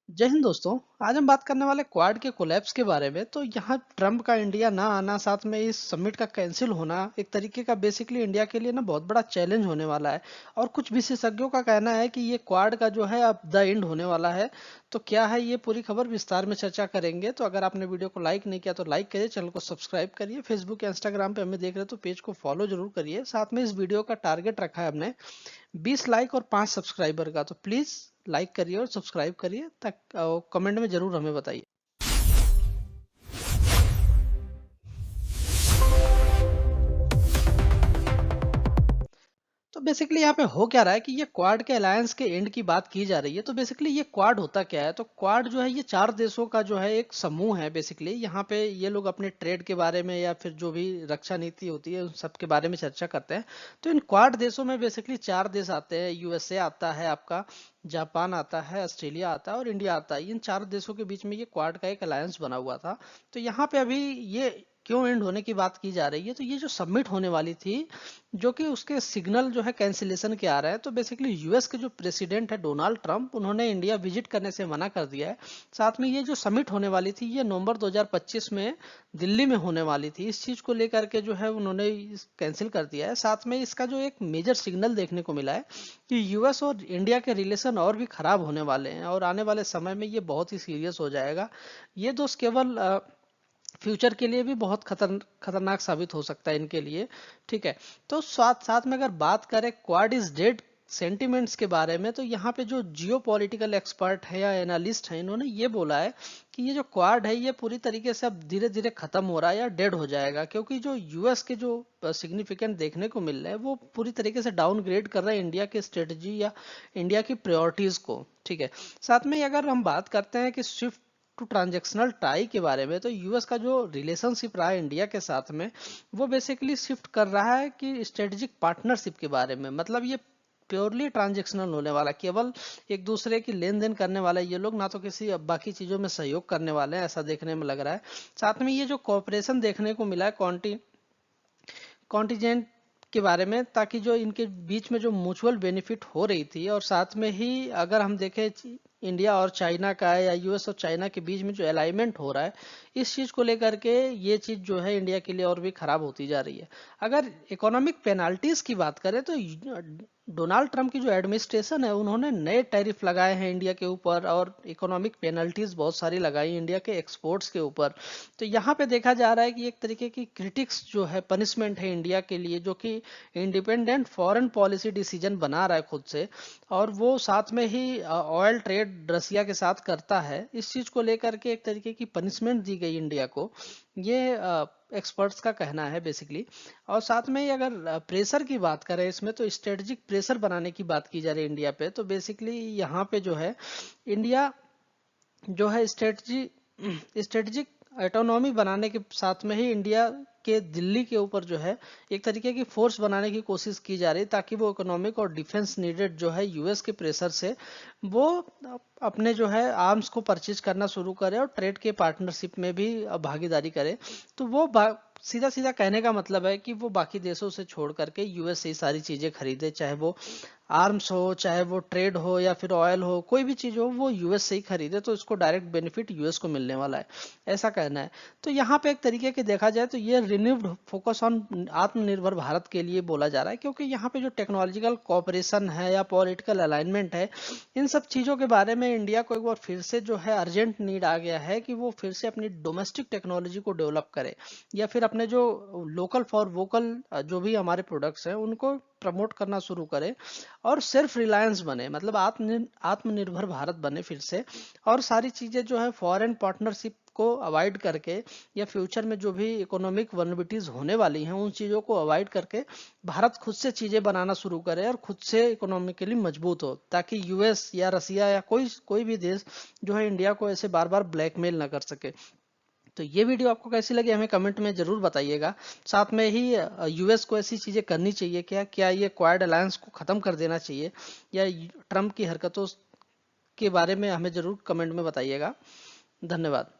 जय हिंद दोस्तों। आज हम बात करने वाले क्वाड के कोलैप्स के बारे में। तो यहाँ ट्रम्प का इंडिया ना आना, साथ में इस समिट का कैंसिल होना एक तरीके का बेसिकली इंडिया के लिए ना बहुत बड़ा चैलेंज होने वाला है। और कुछ विशेषज्ञों का कहना है कि ये क्वाड का जो है अब द एंड होने वाला है। तो क्या है ये पूरी खबर विस्तार में चर्चा करेंगे। तो अगर आपने वीडियो को लाइक नहीं किया तो लाइक करिए, चैनल को सब्सक्राइब करिए, फेसबुक या इंस्टाग्राम पे हमें देख रहे हो तो पेज को फॉलो जरूर करिए। साथ में इस वीडियो का टारगेट रखा है हमने 20 लाइक और 5 सब्सक्राइबर का। तो प्लीज लाइक करिए और सब्सक्राइब करिए, तक कमेंट में जरूर हमें बताइए। तो बेसिकली यहाँ पे हो क्या रहा है कि ये क्वाड के अलायंस के एंड की बात की जा रही है। तो बेसिकली ये क्वाड होता क्या है? तो क्वाड जो है ये 4 देशों का जो है एक समूह है। बेसिकली यहाँ पे ये लोग अपने ट्रेड के बारे में या फिर जो भी रक्षा नीति होती है उन सब के बारे में चर्चा करते हैं। तो इन क्वाड देशों में बेसिकली 4 देश आते हैं। यूएसए आता है आपका, जापान आता है, ऑस्ट्रेलिया आता है और इंडिया आता है। इन 4 देशों के बीच में ये क्वाड का एक अलायंस बना हुआ था। तो यहाँ पे अभी ये क्यों एंड होने की बात की जा रही है? तो ये जो सबमिट होने वाली थी, जो कि उसके सिग्नल जो है कैंसिलेशन के आ रहे हैं। तो बेसिकली यूएस के जो प्रेसिडेंट है डोनाल्ड ट्रंप, उन्होंने इंडिया विजिट करने से मना कर दिया है। साथ में ये जो समिट होने वाली थी ये नवंबर 2025 में दिल्ली में होने वाली थी। इस चीज को लेकर के जो है उन्होंने कैंसिल कर दिया है। साथ में इसका जो एक मेजर सिग्नल देखने को मिला है कि यूएस और इंडिया के रिलेशन और भी खराब होने वाले हैं और आने वाले समय में ये बहुत ही सीरियस हो जाएगा। ये दोस्त केवल फ्यूचर के लिए भी बहुत खतरनाक साबित हो सकता है इनके लिए। ठीक है। तो साथ साथ में अगर बात करें क्वाड इज डेड सेंटिमेंट्स के बारे में, तो यहाँ पे जो जियो पॉलिटिकल एक्सपर्ट है या एनालिस्ट है, इन्होंने ये बोला है कि ये जो क्वाड है ये पूरी तरीके से अब धीरे धीरे खत्म हो रहा है या डेड हो जाएगा, क्योंकि जो यूएस के जो सिग्निफिकेंट देखने को मिल रहे हैं वो पूरी तरीके से डाउनग्रेड कर रहे हैं इंडिया की स्ट्रेटजी या इंडिया की प्रायोरिटीज को। ठीक है। साथ में अगर हम बात करते हैं कि स्विफ्ट टू ट्रांजेक्शनल टाई के बारे में, तो यूएस का जो रिलेशनशिप रहा है इंडिया के साथ में, वो बेसिकली शिफ्ट कर रहा है कि स्ट्रेटेजिक पार्टनरशिप के बारे में। मतलब ये प्योरली ट्रांजेक्शनल होने वाला, केवल एक दूसरे की लेन देन करने वाला है। ये लोग ना तो किसी बाकी चीजों में सहयोग करने वाले हैं, ऐसा देखने में लग रहा है। साथ में ये जो कॉपरेशन देखने को मिला है कॉन्टिजेंट के बारे में, ताकि जो इनके बीच में जो म्यूचुअल बेनिफिट हो रही थी, और साथ में ही अगर हम देखें इंडिया और चाइना का है या यूएस और चाइना के बीच में जो अलाइनमेंट हो रहा है, इस चीज को लेकर के ये चीज जो है इंडिया के लिए और भी खराब होती जा रही है। अगर इकोनॉमिक पेनाल्टीज की बात करें तो डोनाल्ड ट्रंप की जो एडमिनिस्ट्रेशन है उन्होंने नए टैरिफ लगाए हैं इंडिया के ऊपर, और इकोनॉमिक पेनल्टीज बहुत सारी लगाई इंडिया के एक्सपोर्ट्स के ऊपर। तो यहाँ पे देखा जा रहा है कि एक तरीके की क्रिटिक्स जो है पनिशमेंट है इंडिया के लिए, जो कि इंडिपेंडेंट फॉरेन पॉलिसी डिसीजन बना रहा है खुद से। और वो साथ में ही ऑयल ट्रेड रसिया के साथ करता है। इस चीज को लेकर के एक तरीके की पनिशमेंट दी गई इंडिया को, ये एक्सपर्ट्स का कहना है बेसिकली। और साथ में ही अगर प्रेशर की बात करें इसमें, तो स्ट्रेटेजिक प्रेशर बनाने की बात की जा रही है इंडिया पे। तो बेसिकली यहाँ पे जो है इंडिया जो है स्ट्रेटजिक ऑटोनॉमी बनाने के साथ में ही इंडिया के दिल्ली के ऊपर जो है एक तरीके की फोर्स बनाने की कोशिश की जा रही है, ताकि वो इकोनॉमिक और डिफेंस नीडेड जो है यूएस के प्रेशर से वो अपने जो है आर्म्स को परचेज करना शुरू करे और ट्रेड के पार्टनरशिप में भी भागीदारी करे। तो वो सीधा सीधा कहने का मतलब है कि वो बाकी देशों से छोड़ करके यूएस से सारी चीजें खरीदे, चाहे वो आर्म्स हो, चाहे वो ट्रेड हो या फिर ऑयल हो, कोई भी चीज हो वो यूएस से ही खरीदे, तो इसको डायरेक्ट बेनिफिट यूएस को मिलने वाला है, ऐसा कहना है। तो यहाँ पे एक तरीके के देखा जाए तो ये रिन्यूड फोकस ऑन आत्मनिर्भर भारत के लिए बोला जा रहा है, क्योंकि यहाँ पे जो टेक्नोलॉजिकल कॉपरेशन है या पॉलिटिकल अलाइनमेंट है, इन सब चीजों के बारे में इंडिया को एक बार फिर से जो है अर्जेंट नीड आ गया है कि वो फिर से अपनी डोमेस्टिक टेक्नोलॉजी को डेवलप करे, या फिर अपने जो लोकल फॉर वोकल जो भी हमारे प्रोडक्ट्स हैं उनको प्रमोट करना शुरू करे और सेल्फ रिलायंस बने, मतलब आत्मनिर्भर भारत बने फिर से। और सारी चीजें जो है फॉरेन पार्टनरशिप को अवॉइड करके, या फ्यूचर में जो भी इकोनॉमिक वनबिटीज होने वाली हैं उन चीजों को अवॉइड करके भारत खुद से चीजें बनाना शुरू करे और खुद से इकोनॉमिकली मजबूत हो, ताकि यूएस या रसिया या कोई कोई भी देश जो है इंडिया को ऐसे बार बार ब्लैकमेल ना कर सके। तो ये वीडियो आपको कैसी लगी हमें कमेंट में जरूर बताइएगा। साथ में ही यूएस को ऐसी चीजें करनी चाहिए क्या, क्या ये क्वाड अलायंस को खत्म कर देना चाहिए, या ट्रम्प की हरकतों के बारे में हमें जरूर कमेंट में बताइएगा। धन्यवाद।